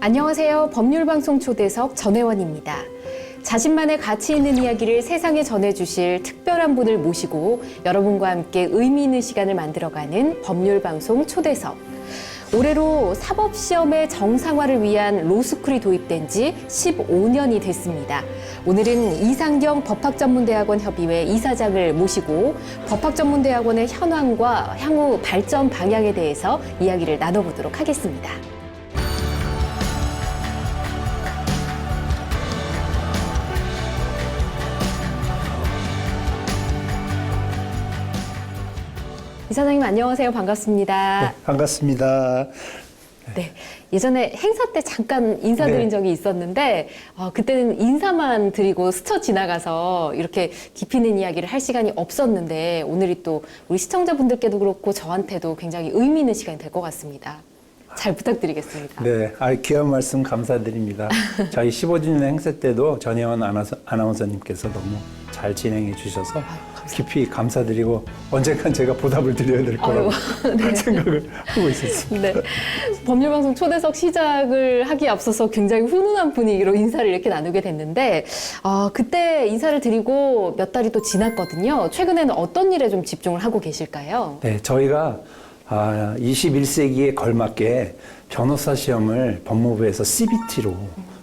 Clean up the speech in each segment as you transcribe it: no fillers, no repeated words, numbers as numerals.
안녕하세요. 법률방송 초대석 전혜원입니다. 자신만의 가치 있는 이야기를 세상에 전해주실 특별한 분을 모시고 여러분과 함께 의미 있는 시간을 만들어가는 법률방송 초대석. 올해로 사법시험의 정상화를 위한 로스쿨이 도입된 지 15년이 됐습니다. 오늘은 이상경 법학전문대학원 협의회 이사장을 모시고 법학전문대학원의 현황과 향후 발전 방향에 대해서 이야기를 나눠보도록 하겠습니다. 이사장님 안녕하세요. 반갑습니다. 네, 반갑습니다. 네, 예전에 행사 때 잠깐 인사드린 적이 있었는데 그때는 인사만 드리고 스쳐 지나가서 이렇게 깊이 있는 이야기를 할 시간이 없었는데 오늘이 또 우리 시청자분들께도 그렇고 저한테도 굉장히 의미 있는 시간이 될 것 같습니다. 잘 부탁드리겠습니다. 네, 귀한 말씀 감사드립니다. 저희 15주년 행사 때도 전혜원 아나운서님께서 너무 잘 진행해 주셔서 깊이 감사드리고 언젠간 제가 보답을 드려야 될 거라고 네. 생각을 하고 있었습니다. 네. 법률방송 초대석 시작을 하기에 앞서서 굉장히 훈훈한 분위기로 인사를 이렇게 나누게 됐는데 그때 인사를 드리고 몇 달이 또 지났거든요. 최근에는 어떤 일에 좀 집중을 하고 계실까요? 네, 저희가 21세기에 걸맞게 변호사 시험을 법무부에서 CBT로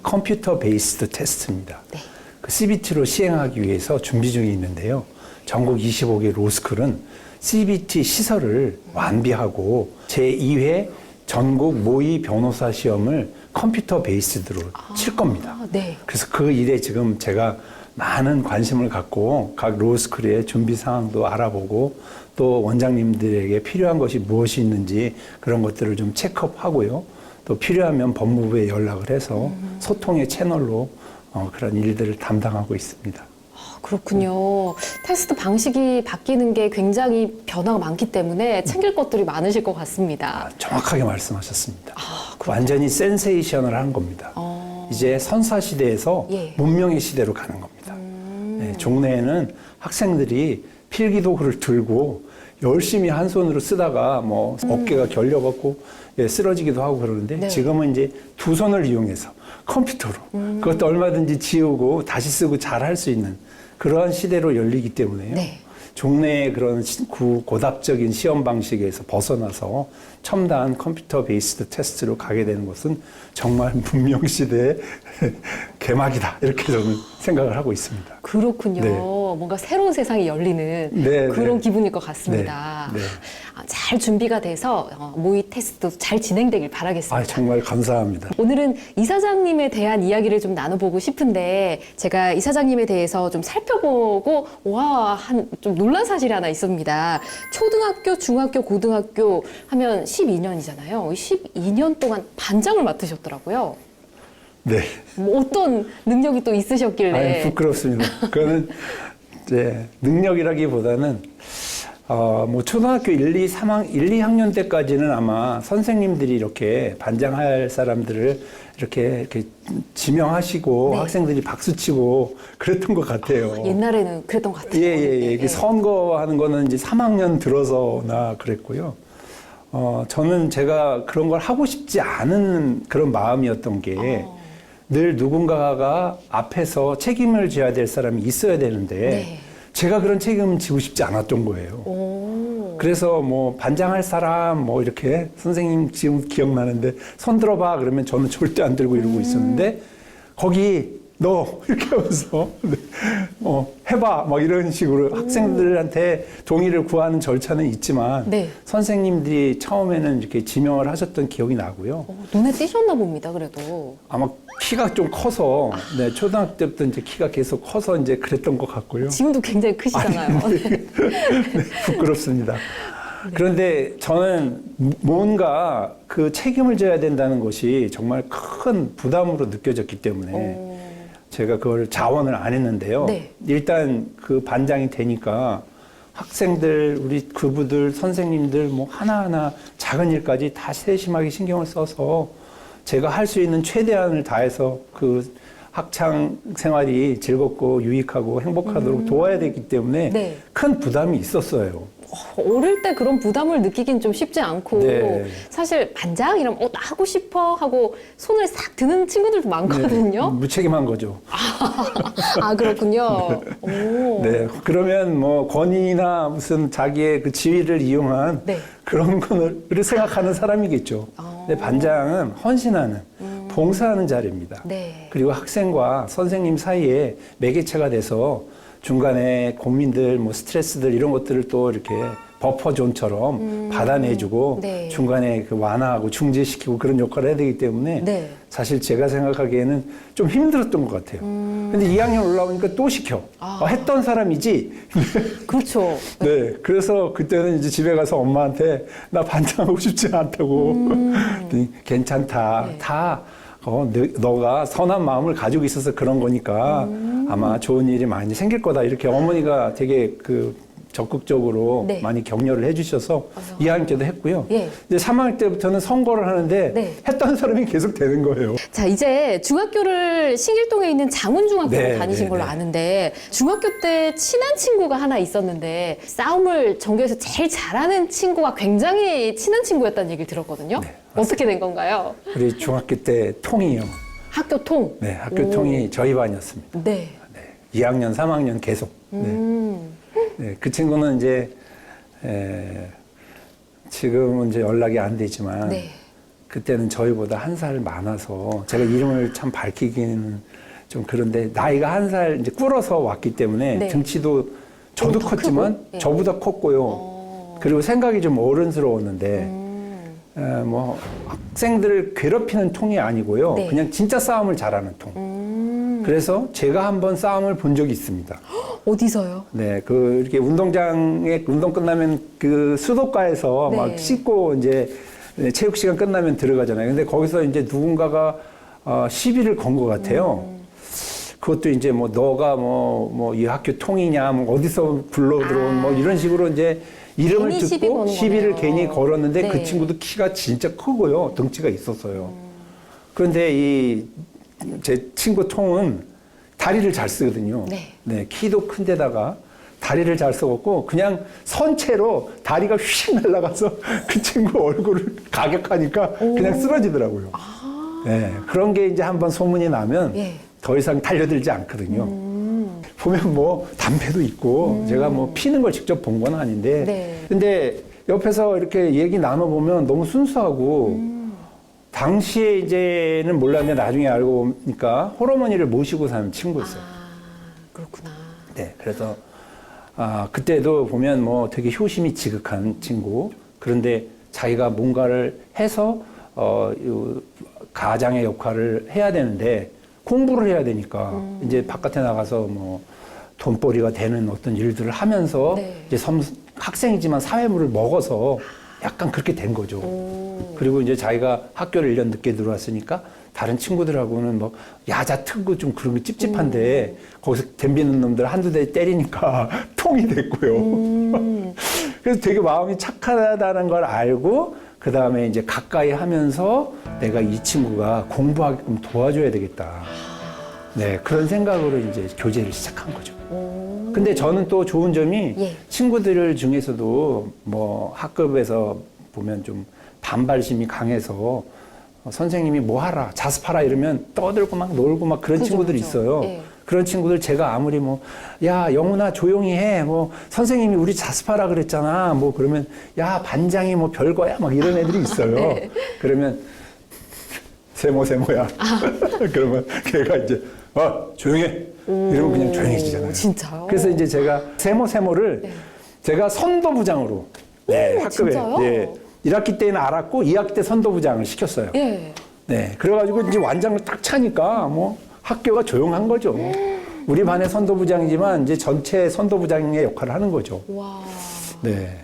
컴퓨터 베이스드 테스트입니다. 네. 그 CBT로 시행하기 위해서 준비 중에 있는데요. 전국 25개 로스쿨은 CBT 시설을 완비하고 제2회 전국 모의 변호사 시험을 컴퓨터 베이스드로 칠 겁니다. 네. 그래서 그 일에 지금 제가 많은 관심을 갖고 각 로스쿨의 준비 상황도 알아보고 또 원장님들에게 필요한 것이 무엇이 있는지 그런 것들을 좀 체크업하고요. 또 필요하면 법무부에 연락을 해서 소통의 채널로 그런 일들을 담당하고 있습니다. 그렇군요. 테스트 방식이 바뀌는 게 굉장히 변화가 많기 때문에 챙길 것들이 많으실 것 같습니다. 정확하게 말씀하셨습니다. 완전히 센세이션을 한 겁니다. 이제 선사 시대에서 문명의 시대로 가는 겁니다. 네, 종래에는 학생들이 필기도구를 들고 열심히 한 손으로 쓰다가 뭐 어깨가 결려갖고 쓰러지기도 하고 그러는데 네. 지금은 이제 두 손을 이용해서 컴퓨터로 그것도 얼마든지 지우고 다시 쓰고 잘 할 수 있는 그러한 시대로 열리기 때문에요. 네. 종래의 그런 고답적인 시험 방식에서 벗어나서 첨단 컴퓨터 베이스드 테스트로 가게 되는 것은 정말 문명시대의 개막이다. 이렇게 저는 생각을 하고 있습니다. 그렇군요. 네. 뭔가 새로운 세상이 열리는 네, 그런 네. 기분일 것 같습니다. 네, 네. 잘 준비가 돼서 모의 테스트도 잘 진행되길 바라겠습니다. 정말 감사합니다. 오늘은 이사장님에 대한 이야기를 좀 나눠보고 싶은데 제가 이사장님에 대해서 좀 살펴보고 좀 놀란 사실이 하나 있습니다. 초등학교, 중학교, 고등학교 하면 12년이잖아요. 12년 동안 반장을 맡으셨더라고요. 네. 뭐 어떤 능력이 또 있으셨길래. 부끄럽습니다. 그거는 이제 능력이라기보다는 뭐 초등학교 1, 2학년 때까지는 아마 선생님들이 이렇게 반장할 사람들을 이렇게 지명하시고 네. 학생들이 박수치고 그랬던 것 같아요. 옛날에는 그랬던 것 같아요. 예. 네. 선거하는 거는 이제 3학년 들어서나 그랬고요. 저는 제가 그런 걸 하고 싶지 않은 그런 마음이었던 게 늘 누군가가 앞에서 책임을 져야 될 사람이 있어야 되는데 네. 제가 그런 책임을 지고 싶지 않았던 거예요. 그래서 뭐 반장할 사람 뭐 이렇게 선생님 지금 기억나는데 손 들어봐 그러면 저는 절대 안 들고 이러고 있었는데 거기 너 이렇게 하면서 해봐 막 이런 식으로 학생들한테 동의를 구하는 절차는 있지만 네. 선생님들이 처음에는 이렇게 지명을 하셨던 기억이 나고요. 눈에 띄셨나 봅니다. 그래도. 아마 키가 좀 커서 네, 초등학교 때부터 이제 키가 계속 커서 이제 그랬던 것 같고요. 지금도 굉장히 크시잖아요. 네, 부끄럽습니다. 그런데 저는 뭔가 그 책임을 져야 된다는 것이 정말 큰 부담으로 느껴졌기 때문에 제가 그걸 자원을 안 했는데요. 네. 일단 그 반장이 되니까 학생들, 우리 그부들, 선생님들 뭐 하나하나 작은 일까지 다 세심하게 신경을 써서 제가 할 수 있는 최대한을 다해서 그 학창 생활이 즐겁고 유익하고 행복하도록 도와야 되기 때문에 네. 큰 부담이 있었어요. 어릴 때 그런 부담을 느끼긴 좀 쉽지 않고 네. 사실 반장 이러면 나 하고 싶어 하고 손을 싹 드는 친구들도 많거든요. 무책임한 거죠. 아 그렇군요. 오. 네, 그러면 뭐 권위나 무슨 자기의 그 지위를 이용한 네. 그런 거를 생각하는 사람이겠죠. 근데 반장은 헌신하는, 봉사하는 자리입니다. 네. 그리고 학생과 선생님 사이에 매개체가 돼서 중간에 고민들, 뭐 스트레스들 이런 것들을 또 이렇게 버퍼존처럼 받아내주고 네. 중간에 그 완화하고 중재시키고 그런 역할을 해야 되기 때문에 네. 사실 제가 생각하기에는 좀 힘들었던 것 같아요. 근데 2학년 올라오니까 또 시켜. 했던 사람이지. 그렇죠. 네. 그래서 그때는 이제 집에 가서 엄마한테 나 반장하고 싶지 않다고. 그랬더니 괜찮다. 네. 다 너가 선한 마음을 가지고 있어서 그런 거니까 아마 좋은 일이 많이 생길 거다. 이렇게 어머니가 되게 적극적으로 네. 많이 격려를 해주셔서 2학년 때도 했고요. 예. 이제 3학년 때부터는 선거를 하는데 네. 했던 사람이 계속 되는 거예요. 자, 이제 중학교를 신길동에 있는 장훈중학교로 네, 다니신 네, 걸로 네. 아는데 중학교 때 친한 친구가 하나 있었는데 싸움을 전교에서 제일 잘하는 친구가 굉장히 친한 친구였다는 얘기를 들었거든요. 네, 어떻게 된 건가요? 우리 중학교 때 통이요. 학교 통. 네, 학교 통이 저희 반이었습니다. 네. 네, 2학년, 3학년 계속. 네. 네, 그 친구는 이제 지금은 이제 연락이 안 되지만 네. 그때는 저희보다 한 살 많아서 제가 이름을 참 밝히기는 좀 그런데 나이가 한 살 이제 꿇어서 왔기 때문에 네. 등치도 저도 더 컸지만 크고? 네. 저보다 컸고요. 그리고 생각이 좀 어른스러웠는데 뭐 학생들을 괴롭히는 통이 아니고요. 네. 그냥 진짜 싸움을 잘하는 통. 그래서 제가 한번 싸움을 본 적이 있습니다. 어디서요? 네, 이렇게 운동장에 운동 끝나면 그 수도가에서 네. 막 씻고 이제 체육 시간 끝나면 들어가잖아요. 근데 거기서 이제 누군가가 시비를 건 것 같아요. 그것도 이제 뭐 너가 뭐 이 학교 통이냐, 뭐 어디서 굴러 들어온 뭐 이런 식으로 이제 이름을 괜히 시비 듣고 거는 시비를 거네요. 괜히 걸었는데 네. 그 친구도 키가 진짜 크고요. 덩치가 있었어요. 그런데 제 친구 통은 다리를 잘 쓰거든요. 네. 네, 키도 큰데다가 다리를 잘 써갖고 그냥 선체로 다리가 휙 날아가서 그 친구 얼굴을 가격하니까 그냥 쓰러지더라고요. 네, 그런 게 이제 한번 소문이 나면 예. 더 이상 달려들지 않거든요. 보면 뭐 담배도 있고 제가 뭐 피는 걸 직접 본 건 아닌데 네. 근데 옆에서 이렇게 얘기 나눠보면 너무 순수하고 당시에 이제는 몰랐는데 나중에 알고 보니까 홀어머니를 모시고 사는 친구였어요. 그렇구나. 네, 그래서 그때도 보면 뭐 되게 효심이 지극한 친구. 그런데 자기가 뭔가를 해서 이 가장의 역할을 해야 되는데 공부를 해야 되니까 이제 바깥에 나가서 뭐 돈벌이가 되는 어떤 일들을 하면서 네. 이제 학생이지만 사회물을 먹어서 약간 그렇게 된 거죠. 그리고 이제 자기가 학교를 1년 늦게 들어왔으니까 다른 친구들하고는 뭐 야자 트고 좀 그런 게 찝찝한데 거기서 덤비는 놈들 한두 대 때리니까 통이 됐고요. 그래서 되게 마음이 착하다는 걸 알고 그 다음에 이제 가까이 하면서 내가 이 친구가 공부하게 좀 도와줘야 되겠다. 네, 그런 생각으로 이제 교제를 시작한 거죠. 근데 저는 또 좋은 점이 예. 친구들 중에서도 뭐 학급에서 보면 좀 반발심이 강해서 선생님이 뭐 하라, 자습하라 이러면 떠들고 막 놀고 막 그런 그죠, 친구들이 그죠. 있어요. 예. 그런 친구들 제가 아무리 뭐, 야, 영훈아 조용히 해. 뭐, 선생님이 우리 자습하라 그랬잖아. 뭐, 그러면, 야, 반장이 뭐 별거야. 막 이런 애들이 있어요. 네. 그러면, 세모야. 그러면 걔가 이제, 조용히 해. 이러면 그냥 조용해지잖아요. 진짜요? 그래서 이제 제가 세모를 제가 선도부장으로 네, 학급에 진짜요? 네, 1학기 때는 알았고 2학기 때 선도부장을 시켰어요. 예. 네, 그래가지고 이제 완장을 딱 차니까 뭐 학교가 조용한 거죠. 우리 반의 선도부장이지만 이제 전체 선도부장의 역할을 하는 거죠. 와. 네.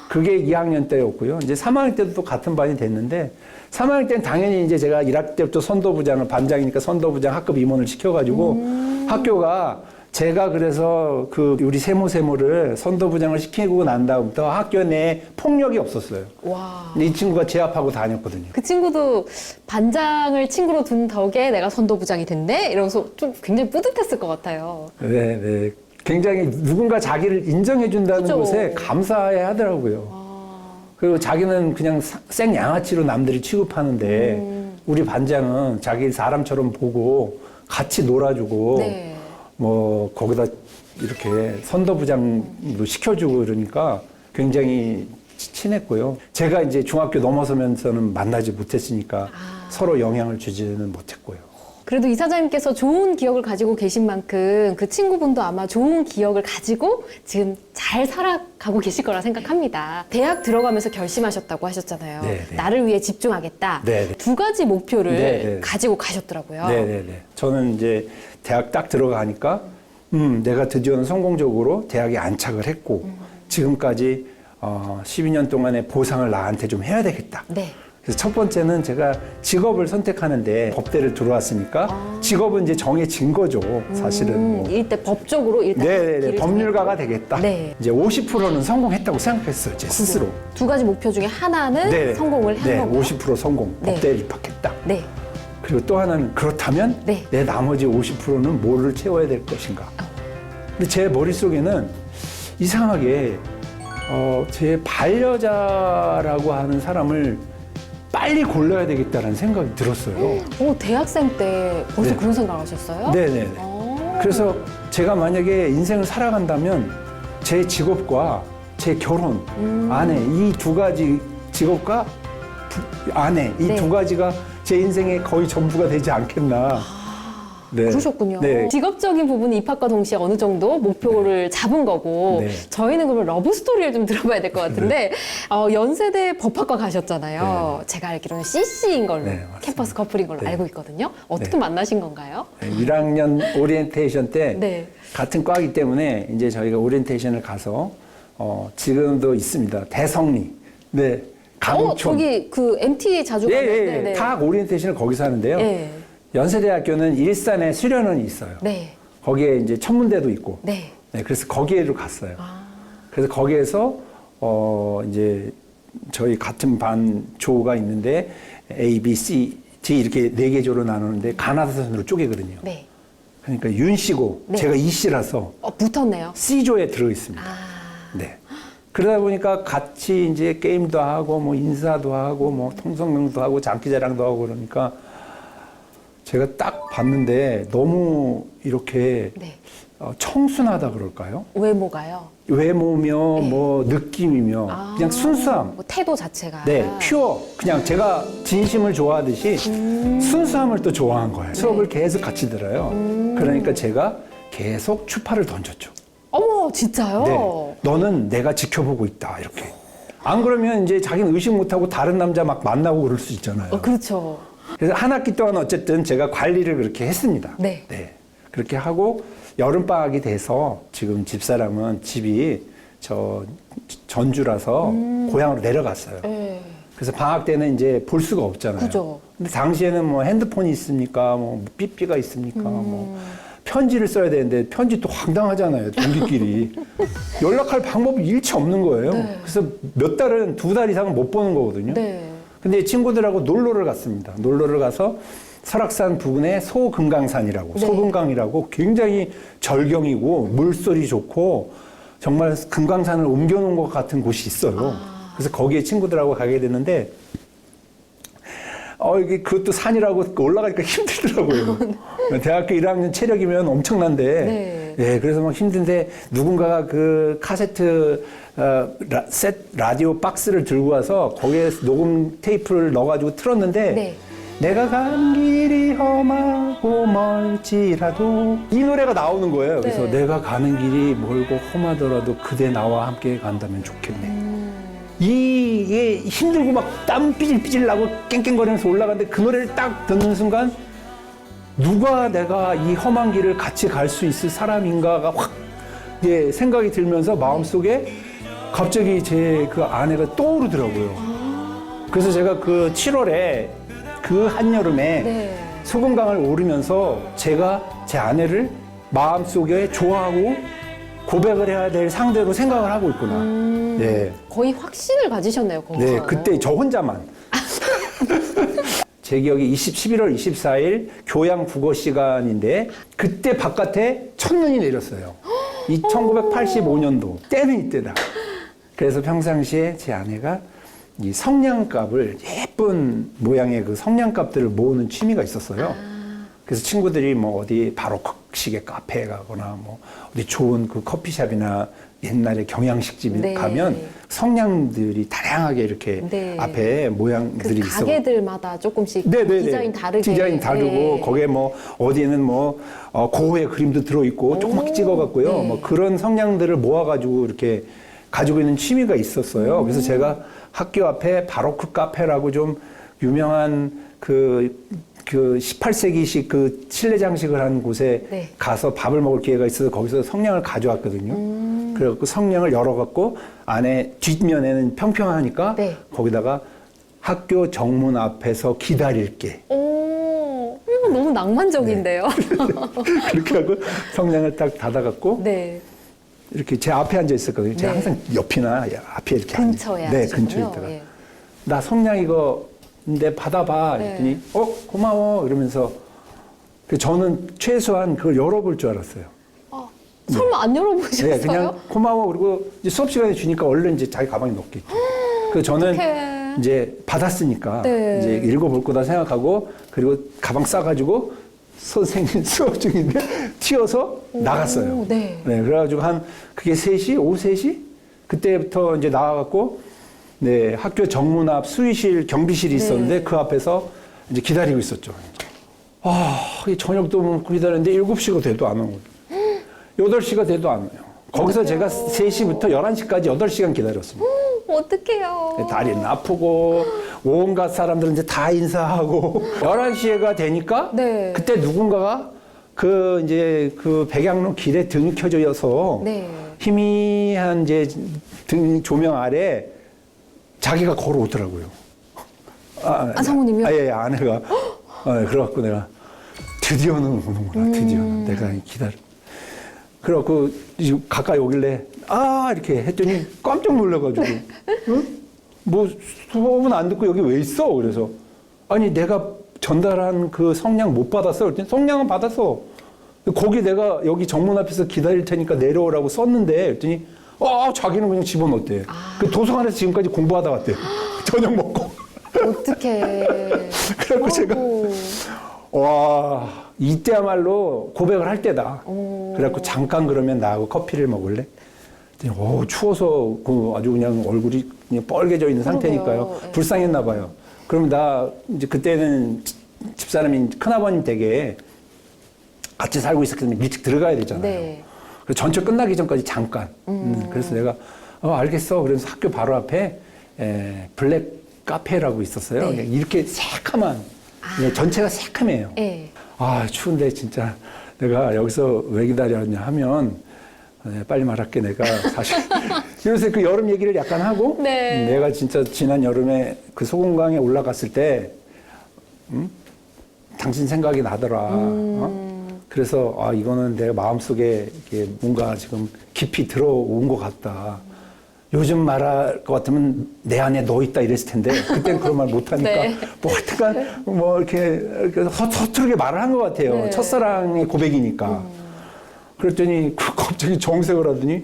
그게 2학년 때였고요. 이제 3학년 때도 또 같은 반이 됐는데 3학년 때는 당연히 이제 제가 1학기 때부터 선도부장을 반장이니까 선도부장 학급 임원을 시켜가지고 학교가 제가 그래서 우리 세모를 선도부장을 시키고 난 다음부터 학교 내에 폭력이 없었어요. 와. 근데 이 친구가 제압하고 다녔거든요. 그 친구도 반장을 친구로 둔 덕에 내가 선도부장이 됐네? 이러면서 좀 굉장히 뿌듯했을 것 같아요. 네, 네. 굉장히 누군가 자기를 인정해준다는 그죠. 것에 감사해 하더라고요. 그리고 자기는 그냥 생 양아치로 남들이 취급하는데 우리 반장은 자기 사람처럼 보고 같이 놀아주고 네. 뭐 거기다 이렇게 선도부장도 시켜주고 이러니까 굉장히 친했고요. 제가 이제 중학교 넘어서면서는 만나지 못했으니까 서로 영향을 주지는 못했고요. 그래도 이사장님께서 좋은 기억을 가지고 계신 만큼 그 친구분도 아마 좋은 기억을 가지고 지금 잘 살아가고 계실 거라 생각합니다. 대학 들어가면서 결심하셨다고 하셨잖아요. 네네. 나를 위해 집중하겠다. 네네. 두 가지 목표를 네네. 가지고 가셨더라고요. 네네네. 저는 이제 대학 딱 들어가니까 내가 드디어는 성공적으로 대학에 안착을 했고 지금까지 12년 동안의 보상을 나한테 좀 해야 되겠다. 네. 그래서 첫 번째는 제가 직업을 선택하는데 법대를 들어왔으니까 직업은 이제 정해진 거죠. 사실은. 뭐. 일단 법적으로 일단 네네네. 길을 법률가가 정했고. 되겠다. 네. 이제 50%는 성공했다고 생각했어요. 제 스스로. 두 가지 목표 중에 하나는 네. 성공을 한 네. 거고. 50% 성공. 네. 법대에 입학했다. 네. 그리고 또 하나는 그렇다면 네. 내 나머지 50%는 뭐를 채워야 될 것인가. 근데 제 머릿속에는 이상하게 제 반려자라고 하는 사람을 빨리 골라야 되겠다는 생각이 들었어요. 대학생 때 벌써 네. 그런 생각을 하셨어요? 네네. 어. 그래서 제가 만약에 인생을 살아간다면 제 직업과 제 결혼, 아내 이 두 가지 직업과 아내 이 네. 두 가지가 제 인생의 거의 전부가 되지 않겠나. 네. 그러셨군요. 네. 직업적인 부분은 입학과 동시에 어느 정도 목표를 잡은 거고 네. 저희는 그러면 러브 스토리를 좀 들어봐야 될 것 같은데 연세대 법학과 가셨잖아요. 제가 알기로는 CC인 걸로 네, 맞습니다. 캠퍼스 커플인 걸로 네. 알고 있거든요. 어떻게 네. 만나신 건가요? 1학년 오리엔테이션 때 네. 같은 과이기 때문에 이제 저희가 오리엔테이션을 가서 지금도 있습니다. 대성리, 네, 강촌. 저기 그 MT 자주 예, 가는 예, 예. 다 오리엔테이션을 거기서 하는데요. 네. 연세대학교는 일산에 수련원이 있어요. 네. 거기에 이제 천문대도 있고. 네. 네, 그래서 거기에도 갔어요. 그래서 거기에서 이제 저희 같은 반 조가 있는데 A, B, C, D 이렇게 4개 조로 나누는데 가나다선으로 쪼개거든요. 네. 그러니까 윤 씨고 네. 제가 이 씨라서 붙었네요. C조에 들어 있습니다. 네. 그러다 보니까 같이 이제 게임도 하고 뭐 인사도 하고 뭐 통성명도 하고 장기자랑도 하고 그러니까 제가 딱 봤는데 너무 이렇게 네. 청순하다 그럴까요? 외모가요? 외모며 네. 뭐 느낌이며 그냥 순수함. 뭐 태도 자체가. 네, 퓨어. 그냥 제가 진심을 좋아하듯이 순수함을 또 좋아한 거예요. 수업을 계속 같이 들어요. 그러니까 제가 계속 추파를 던졌죠. 어머, 진짜요? 네, 너는 내가 지켜보고 있다 이렇게. 안 그러면 이제 자기는 의식 못하고 다른 남자 막 만나고 그럴 수 있잖아요. 그렇죠. 그래서 한 학기 동안 어쨌든 제가 관리를 그렇게 했습니다. 네. 그렇게 하고 여름방학이 돼서 지금 집사람은 집이 저 전주라서 고향으로 내려갔어요. 네. 그래서 방학 때는 이제 볼 수가 없잖아요. 그죠. 근데 당시에는 뭐 핸드폰이 있습니까? 뭐 삐삐가 있습니까? 뭐 편지를 써야 되는데 편지 또 황당하잖아요. 동기끼리. 연락할 방법이 일치 없는 거예요. 네. 그래서 몇 달은 2달 이상은 못 보는 거거든요. 네. 근데 친구들하고 놀러를 갔습니다. 놀러를 가서 설악산 부근에 소금강산이라고, 네. 소금강이라고 굉장히 절경이고 물소리 좋고 정말 금강산을 옮겨놓은 것 같은 곳이 있어요. 그래서 거기에 친구들하고 가게 됐는데 이게 그것도 산이라고 올라가니까 힘들더라고요. 대학교 1학년 체력이면 엄청난데, 네. 그래서 막 힘든데 누군가가 그 카세트 라디오 박스를 들고 와서 거기에 녹음 테이프를 넣어가지고 틀었는데 네. 내가 가는 길이 험하고 멀지라도 이 노래가 나오는 거예요. 그래서 네. 내가 가는 길이 멀고 험하더라도 그대 나와 함께 간다면 좋겠네. 이게 힘들고 막 땀 삐질삐질 나고 깽깽거리면서 올라가는데 그 노래를 딱 듣는 순간 누가 내가 이 험한 길을 같이 갈 수 있을 사람인가가 확 생각이 들면서 마음속에 갑자기 제 그 아내가 떠오르더라고요. 그래서 제가 그 7월에 그 한여름에 네. 소금강을 오르면서 제가 제 아내를 마음속에 좋아하고 고백을 해야 될 상대로 생각을 하고 있구나. 네. 거의 확신을 가지셨네요, 거기서. 네, 그때 저 혼자만. 제 기억이 11월 24일 교양 국어 시간인데 그때 바깥에 첫눈이 내렸어요. 이 1985년도 때는 이때다. 그래서 평상시에 제 아내가 이 성냥갑을 예쁜 모양의 그 성냥갑들을 모으는 취미가 있었어요. 그래서 친구들이 뭐 어디 바로크식의 카페에 가거나 뭐 어디 좋은 그 커피숍이나 옛날에 경양식집에 네. 가면 성냥들이 다양하게 이렇게 네. 앞에 그 모양들이 있어. 가게들마다 조금씩 네네네. 디자인 다르게. 디자인 다르고 네. 거기에 뭐 어디에는 뭐 고흐의 그림도 들어있고 조그맣게 찍어갖고요. 네. 뭐 그런 성냥들을 모아가지고 이렇게 가지고 있는 취미가 있었어요. 그래서 제가 학교 앞에 바로크 카페라고 좀 유명한 그 18세기식 그 실내 장식을 한 곳에 네. 가서 밥을 먹을 기회가 있어서 거기서 성냥을 가져왔거든요. 그래갖고 성냥을 열어갖고 안에 뒷면에는 평평하니까 네. 거기다가 학교 정문 앞에서 기다릴게. 오, 이거 너무 낭만적인데요. 그렇게 하고 성냥을 딱 닫아갖고 네. 이렇게 제 앞에 앉아 있었거든요. 제가 네. 항상 옆이나 앞에 이렇게 근처에 네, 앉으셨군요. 근처에 있다가 예. 나 성냥 이거 내 받아봐. 네. 그랬더니 고마워 이러면서 저는 최소한 그걸 열어볼 줄 알았어요. 아, 설마 안 열어보셨어요? 네, 그냥 고마워. 그리고 이제 수업 시간에 주니까 얼른 이제 자기 가방에 넣겠죠. 그래서 저는 어떡해. 이제 받았으니까 네. 이제 읽어볼 거다 생각하고 그리고 가방 싸가지고 선생님 수업 중인데 튀어서 나갔어요. 네. 그래가지고 그게 3시, 오후 3시? 그때부터 이제 나와갖고 네, 학교 정문 앞 수의실, 경비실이 있었는데 네. 그 앞에서 이제 기다리고 있었죠. 이 저녁도 먹고 기다렸는데 7시가 돼도 안 오고 8시가 돼도 안 와요. 거기서 제가 3시부터 11시까지 8시간 기다렸습니다. 어떡해요. 다리는 아프고 온갖 사람들은 이제 다 인사하고 11시가 되니까 네. 그때 누군가가 그 백양로 길에 등이 켜져서 네. 희미한 이제 등 조명 아래 자기가 걸어오더라고요. 사모님이요? 예, 아내가. 그래갖고 내가 드디어는 오는구나. 드디어는 내가 기다려. 그래갖고 가까이 오길래 이렇게 했더니 깜짝 놀라가지고 응? 뭐 수업은 안 듣고 여기 왜 있어? 그래서 아니 내가 전달한 그 성냥 못 받았어? 그랬더니 성냥은 받았어. 거기 내가 여기 정문 앞에서 기다릴 테니까 내려오라고 썼는데 그랬더니 자기는 그냥 집어넣었대. 그 도서관에서 지금까지 공부하다 왔대. 저녁 먹고. 어떡해. 그래갖고 제가 와 이때야말로 고백을 할 때다. 그래갖고 잠깐 그러면 나하고 커피를 먹을래? 추워서 아주 그냥 얼굴이 그냥 뻘개져 있는 상태니까요. 네. 불쌍했나 봐요. 그럼 나 이제 그때는 집사람이 큰아버님 댁에 같이 살고 있었기 때문에 일찍 들어가야 되잖아요. 네. 그래서 전철 끝나기 전까지 잠깐. 그래서 내가 알겠어. 그래서 학교 바로 앞에 블랙 카페라고 있었어요. 네. 그냥 이렇게 새카만 전체가 새카매요. 네. 추운데 진짜 내가 여기서 왜 기다렸냐 하면 빨리 말할게. 내가 사실 이러면서 그 여름 얘기를 약간 하고 네. 내가 진짜 지난 여름에 그 소금강에 올라갔을 때 당신 생각이 나더라. 그래서 이거는 내가 마음속에 이렇게 뭔가 지금 깊이 들어온 것 같다. 요즘 말할 것 같으면 내 안에 너 있다 이랬을 텐데 그때는 그런 말 못하니까 네. 뭐 하여튼간 뭐 이렇게 서투르게 말을 한 것 같아요. 네. 첫사랑의 고백이니까. 그랬더니 갑자기 정색을 하더니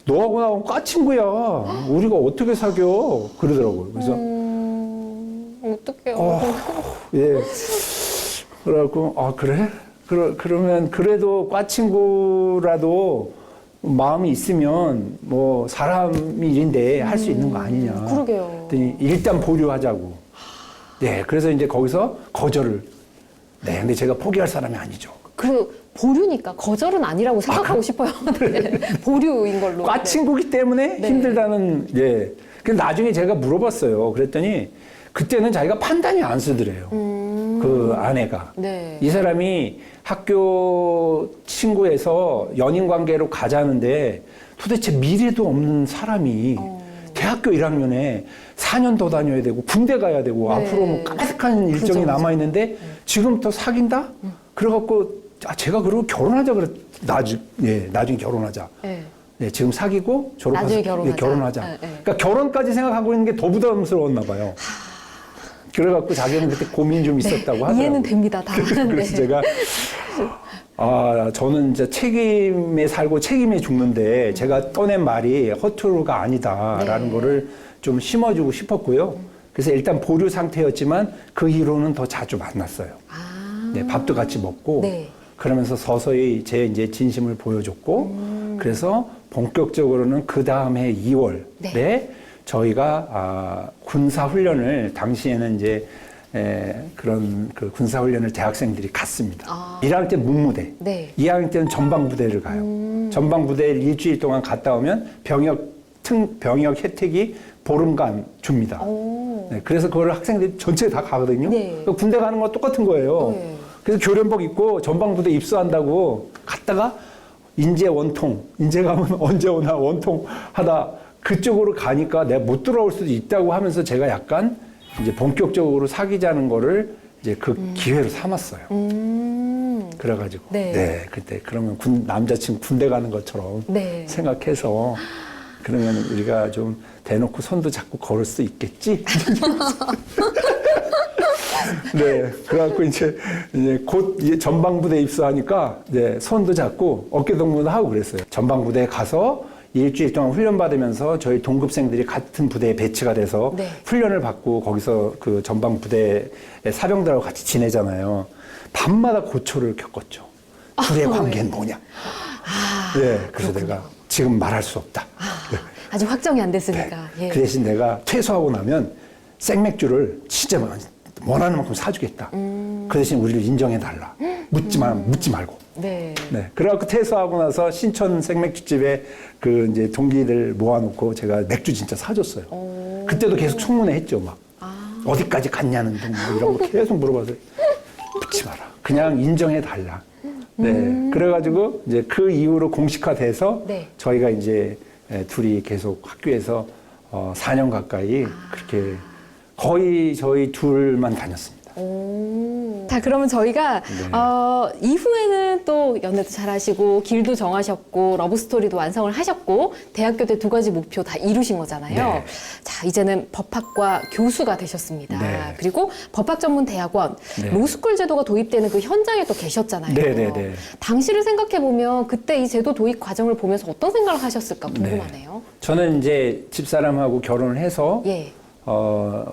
너하고 나하고 까친구야. 우리가 어떻게 사겨? 그러더라고요. 그래서 어떡해요. 예. 그래갖고 그래? 그러면 그래도 과친구라도 마음이 있으면 뭐 사람 일인데 할 수 있는 거 아니냐. 그러게요. 그랬더니 일단 보류하자고. 네, 그래서 이제 거기서 거절을. 네, 근데 제가 포기할 사람이 아니죠. 보류니까 거절은 아니라고 생각하고 싶어요. 네. 보류인 걸로. 과친구기 때문에 네. 힘들다는, 예. 근데 나중에 제가 물어봤어요. 그랬더니 그때는 자기가 판단이 안 쓰더래요. 그 아내가. 네. 이 사람이 학교 친구에서 연인 관계로 가자는데 도대체 미래도 없는 사람이 대학교 1학년에 4년 더 다녀야 되고 군대 가야 되고 네. 앞으로 뭐 까마득한 일정이 그죠. 남아있는데 지금부터 사귄다? 그래갖고 제가 그러고 결혼하자 그랬, 나중에 결혼하자. 네. 네, 지금 사귀고 졸업해서 나중에 결혼하자. 결혼하자. 네, 네. 그러니까 결혼까지 생각하고 있는 게 더 부담스러웠나 봐요. 그래갖고 자기는 그때 고민이 좀 있었다고 하더라고요. 이해는 됩니다. 다. 그래서 네. 제가 저는 이제 책임에 살고 책임에 죽는데 제가 떠낸 말이 허투루가 아니다라는 네. 거를 좀 심어주고 싶었고요. 그래서 일단 보류 상태였지만 그 이후로는 더 자주 만났어요. 네, 밥도 같이 먹고 네. 그러면서 서서히 제 이제 진심을 보여줬고 그래서 본격적으로는 그 다음 해 2월에 네. 저희가 군사 훈련을 당시에는 이제 그런 그 군사 훈련을 대학생들이 갔습니다. 1학년 때 묵무대, 네. 2학년 때는 전방부대를 가요. 전방부대를 일주일 동안 갔다 오면 병역 혜택이 보름간 줍니다. 네, 그래서 그걸 학생들이 전체 다 가거든요. 네. 그러니까 군대 가는 거 똑같은 거예요. 네. 그래서 교련복 입고 전방부대 입소한다고 갔다가 인제 원통, 인제 가면 언제 오나 원통 하다 그쪽으로 가니까 내가 못 돌아올 수도 있다고 하면서 제가 약간 이제 본격적으로 사귀자는 거를 이제 그 기회로 삼았어요. 그래가지고 네. 그때 그러면 남자친구 군대 가는 것처럼 네. 생각해서 그러면 우리가 좀 대놓고 손도 잡고 걸을 수 있겠지? 네, 그래갖고 이제 곧 전방부대 입소하니까 이제 손도 잡고 어깨 동무도 하고 그랬어요. 전방부대에 가서 일주일 동안 훈련 받으면서 저희 동급생들이 같은 부대에 배치가 돼서 네. 훈련을 받고 거기서 그 전방부대의 사병들하고 같이 지내잖아요. 밤마다 고초를 겪었죠. 둘의 관계는 뭐냐? 네, 그래서 내가 지금 말할 수 없다. 네. 아직 확정이 안 됐으니까. 네. 예. 그 대신 내가 퇴소하고 나면 생맥주를 진짜 원하는 만큼 사주겠다. 그 대신 우리를 인정해달라. 묻지 말고. 네. 네. 그래갖고 퇴소하고 나서 신촌 생맥주집에 그 이제 동기들 모아놓고 제가 맥주 진짜 사줬어요. 그때도 계속 청문회 했죠. 막. 어디까지 갔냐는 등 뭐 이런 거 계속 물어봐서 묻지 마라. 그냥 인정해달라. 네. 그래가지고 이제 그 이후로 공식화돼서 네. 저희가 이제 둘이 계속 학교에서 4년 가까이 그렇게 거의 저희 둘만 다녔습니다. 자, 그러면 저희가 이후에는 또 연애도 잘하시고 길도 정하셨고 러브스토리도 완성을 하셨고 대학교 때 2가지 목표 다 이루신 거잖아요. 네. 자, 이제는 법학과 교수가 되셨습니다. 네. 그리고 법학전문대학원 네. 로스쿨 제도가 도입되는 그 현장에 또 계셨잖아요. 네, 네, 네. 당시를 생각해보면 그때 이 제도 도입 과정을 보면서 어떤 생각을 하셨을까 궁금하네요. 저는 이제 집사람하고 결혼을 해서 예.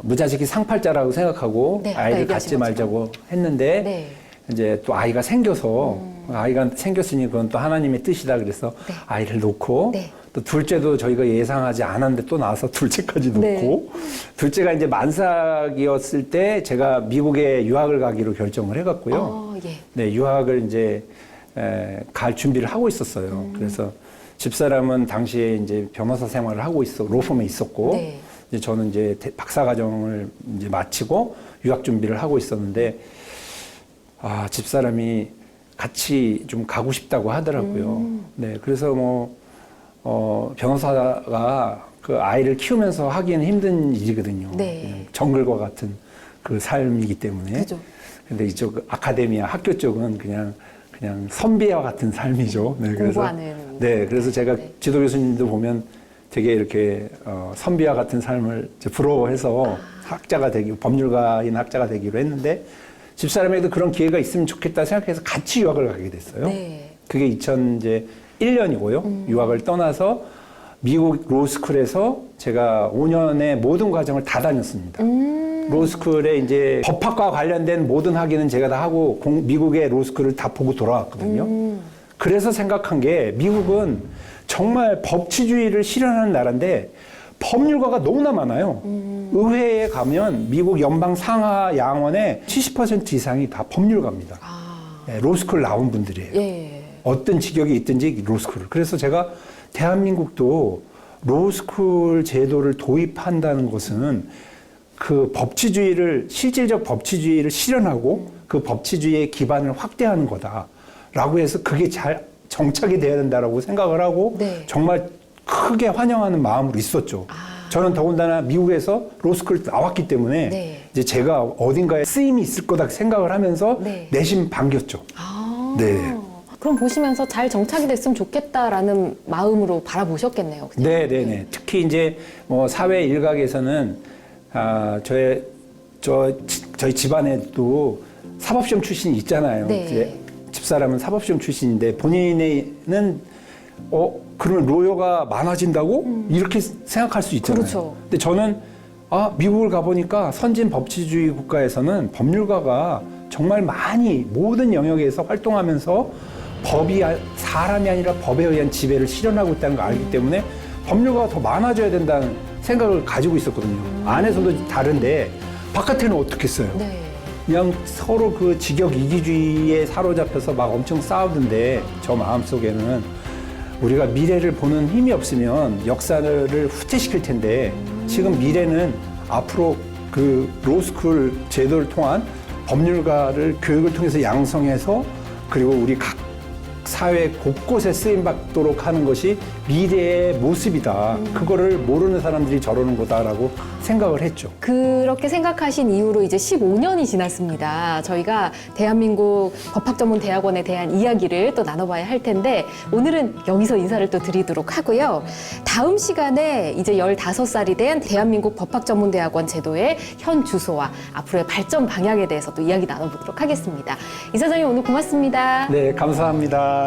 무자식이 상팔자라고 생각하고 네, 아까 아이를 얘기하신 갖지 말자고 했는데 네. 이제 또 아이가 생겨서 아이가 생겼으니 그건 또 하나님의 뜻이다 그래서 네. 아이를 놓고 네. 또 둘째도 저희가 예상하지 않았는데 또 나와서 둘째까지 놓고 네. 둘째가 이제 만삭이었을 때 제가 미국에 유학을 가기로 결정을 해갔고요. 예. 네, 유학을 이제 갈 준비를 하고 있었어요. 그래서 집사람은 당시에 이제 변호사 생활을 하고 로펌에 있었고 네. 이제 저는 이제 박사 과정을 이제 마치고 유학 준비를 하고 있었는데 집사람이 같이 좀 가고 싶다고 하더라고요. 네, 그래서 변호사가 그 아이를 키우면서 하기에는 힘든 일이거든요. 네. 정글과 같은 그 삶이기 때문에. 그죠. 근데 이쪽 아카데미아 학교 쪽은 그냥 선비와 같은 삶이죠. 네, 공부하는. 네, 그래서 제가 네. 지도 교수님도 보면 되게 이렇게 선비와 같은 삶을 이제 부러워해서 법률가인 학자가 되기로 했는데 집사람에도 그런 기회가 있으면 좋겠다 생각해서 같이 유학을 가게 됐어요. 네. 그게 2001년이고요. 유학을 떠나서 미국 로스쿨에서 제가 5년의 모든 과정을 다 다녔습니다. 로스쿨에 이제 법학과 관련된 모든 학위는 제가 다 하고 미국의 로스쿨을 다 보고 돌아왔거든요. 그래서 생각한 게 미국은 정말 법치주의를 실현하는 나라인데 법률가가 너무나 많아요. 의회에 가면 미국 연방 상하 양원의 70% 이상이 다 법률가입니다. 네, 로스쿨 나온 분들이에요. 예. 어떤 직역이 있든지 로스쿨을. 그래서 제가 대한민국도 로스쿨 제도를 도입한다는 것은 그 실질적 법치주의를 실현하고 그 법치주의의 기반을 확대하는 거다라고 해서 그게 잘 정착이 돼야 된다라고 생각을 하고 네. 정말 크게 환영하는 마음으로 있었죠. 저는 더군다나 미국에서 로스쿨 나왔기 때문에 네. 이제 제가 어딘가에 쓰임이 있을 거다 생각을 하면서 네. 내심 반겼죠. 네. 그럼 보시면서 잘 정착이 됐으면 좋겠다라는 마음으로 바라보셨겠네요. 그냥. 네네네. 특히 이제 사회 일각에서는 저희 집안에도 사법시험 출신이 있잖아요. 네. 이제 집사람은 사법시험 출신인데 본인은 그러면 로여가 많아진다고? 이렇게 생각할 수 있잖아요. 그렇죠. 근데 저는 미국을 가보니까 선진 법치주의 국가에서는 법률가가 정말 많이 모든 영역에서 활동하면서 법이 사람이 아니라 법에 의한 지배를 실현하고 있다는 걸 알기 때문에 법률가가 더 많아져야 된다는 생각을 가지고 있었거든요. 안에서도 다른데 바깥에는 어떻겠어요? 네. 그냥 서로 그 직역 이기주의에 사로잡혀서 막 엄청 싸우던데 저 마음속에는 우리가 미래를 보는 힘이 없으면 역사를 후퇴시킬 텐데 지금 미래는 앞으로 그 로스쿨 제도를 통한 법률가를 교육을 통해서 양성해서 그리고 우리 각 사회 곳곳에 쓰임받도록 하는 것이 미래의 모습이다. 그거를 모르는 사람들이 저러는 거다라고 생각을 했죠. 그렇게 생각하신 이후로 이제 15년이 지났습니다. 저희가 대한민국 법학전문대학원에 대한 이야기를 또 나눠봐야 할 텐데 오늘은 여기서 인사를 또 드리도록 하고요. 다음 시간에 이제 15살이 된 대한민국 법학전문대학원 제도의 현 주소와 앞으로의 발전 방향에 대해서 또 이야기 나눠보도록 하겠습니다. 이사장님 오늘 고맙습니다. 네, 감사합니다.